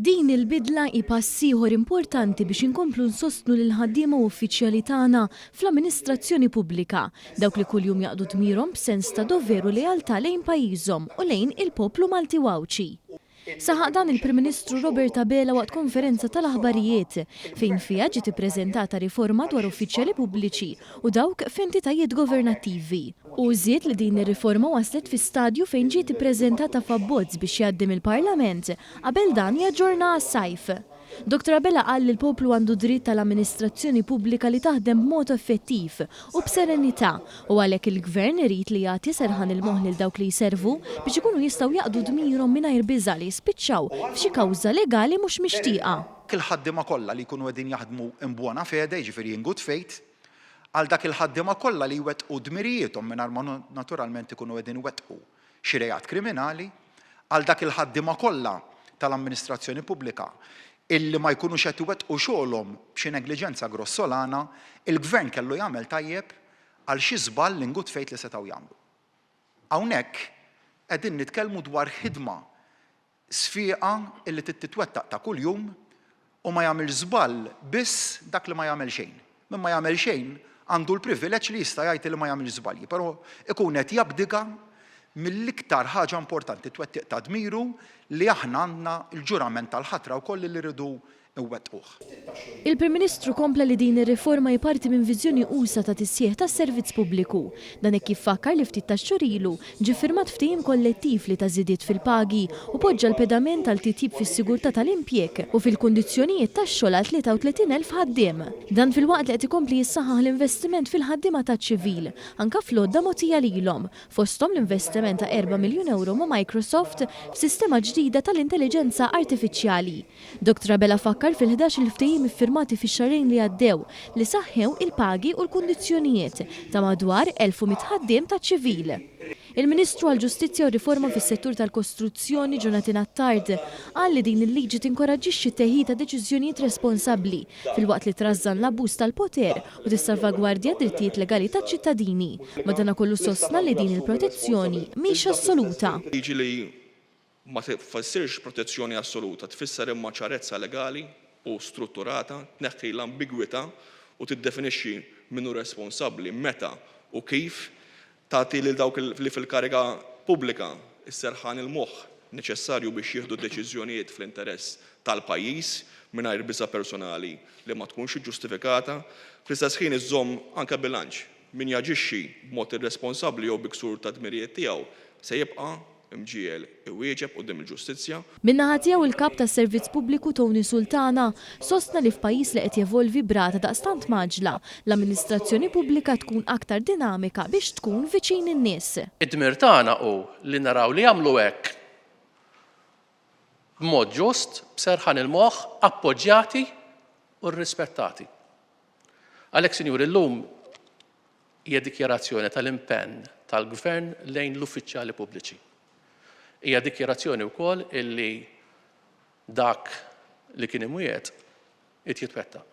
Din il-bidla hi pass ieħor importanti biex inkomplu nsostnu lil ħaddiema u uffiċjali tagħna fl-amministrazzjoni pubblika, dawk li kuljum jaqdu dmirhom b'sens ta' doveru lealtà lejn pajjiżhom u lejn il-poplu Malti Wawċi. Saħaq dan il-Prim Ministru Robert Abela waqt konferenza tal-aħbarijiet fejn fiha ġiet ippreżentata riforma dwar uffiċjali pubbliċi u dawk f'entitajiet governattivi. U żied li din ir-riforma waslet fi stadju fejn ġiet ippreżentata f'abbozz biex jgħaddim il-Parlament qabel dan jaġġorna għas-sajf. Dr. Abela qal li l-poplu għandu dritt tal-amministrazzjoni pubblika li taħdem b'mod effettiv u b'serenità u għalhekk il-Gvern irid li jagħti serħan il-moħħ lil dawk li jservu biex ikunu jistgħu jaqdu dmirhom mingħajr biża' li jispiċċaw f'xi kawża legali mhux mixtieqa. Il-ħaddiema kollha li jkunu qegħdin jaħdmu imbwana fede, jiġifieri in good faith, għal dak il-ħaddiema kollha li jwettqu dmirijietom mingħajr ma naturalment ikunu qegħdin iwettqu xi reat kriminali, għal dak il-ħaddiema kollha tal-amministrazzjoni pubblika illi ma jkunux qed iwettqu xogħolhom b'xi negliġenza grossolana, il-Gvern kellu jagħmel tajjeb għal xi żball in good faith li setgħu jagħmlu. Hawnhekk qegħdin nitkellmu dwar ħidma sfiqa illi titwettaq ta' kuljum u ma jagħmel żball biss dak li ma jagħmel xejn. Min ma jagħmel xejn għandu l-privileġġ li jista' jgħid li ma jagħmel żbalji, però ikun qed jabdiga mill-iktar ħaġa importanti twettiq ta' dmiru li aħna għandna l-ġurament tal-ħatra wkoll li rridu iwettquh. Il-Prim Ministru kompla li din ir-riforma hi parti minn viżjoni usa ta' tissieħ tas-servizz pubbliku. Dan hekk jiffakkar li ftit tax-xhur ilu ġie firmat ftehim kollettiv li ta' żidiet fil-pagi u poġġa l-pedament għal titjib fis-sigurtà tal-impjeg u fil-kundizzjonijiet tax-xogħol għal 33,000 ħaddiem. Dan fil-waqt li qed ikompli jissaħħaħ l-investiment fil-ħaddiema taċ-ċivil, anke fl-għodda mogħtija lilhom, fosthom l-investiment ta' 4 miljun euro ma' Microsoft f'sistema ġdida tal-intelligenza artifiċjali. Dr. Abela fil-11 il-ftehim iffirmati fix-xahrejn li għaddew li saħħew il-pagi u l-kundizzjonijiet ta' madwar 1100 ħaddiem taċ-ċivil. Il-Ministru għall-Ġustizzja u Riforma fis-settur tal-Kostruzzjoni Jonathan Attard qal li din il-liġi tinkoraġġixxi t-teħid ta' deċiżjonijiet responsabbli filwaqt li trażżan l-abbuż tal-poter u tissalvagwardja d-drittijiet legali taċ-ċittadini. Madankollu sostna li din il-protezzjoni mhix assoluta. Ma tfissirx protezzjoni assoluta, tfisser imma ċarezza legali u strutturata, tneħħi l-ambigwità u tiddefinixxi minnu responsabbli meta u kif tagħti lil dawk li fil-kariga pubblika is-serħan il-moħħ neċessarju biex jieħdu deċiżjonijiet fl-interess tal-pajjiż mingħajr biża' personali li ma tkunx iġġustifikata, fl-istess ħin iżżomm anke bilanċ min jaġixxi b'mod irresponsabbli jew biksur ta' dmirijiet tiegħu se jibqa' imġiel iwieġeb quddiem il-ġustizzja. Min-naħa tiegħu il-kap tas-Servizz Pubbliku Tony Sultana sostna li f'pajjiż li qed jevolvi brata daqstant maġla, l-amministrazzjoni pubblika tkun aktar dinamika biex tkun viċin in-nies. Id-dmir tagħna hu li naraw li jagħmlu hekk b'mod ġust, b'serħan il-moħħ, appoġġjati u rrispettati. Għalhekk, Sinjur, illum hija dikjarazzjoni tal-impenn tal-Gvern lejn l-uffiċjali pubbliċi. Hija dikjarazzjoni wkoll illi dak li kien imwiegħed qed jitwettaq.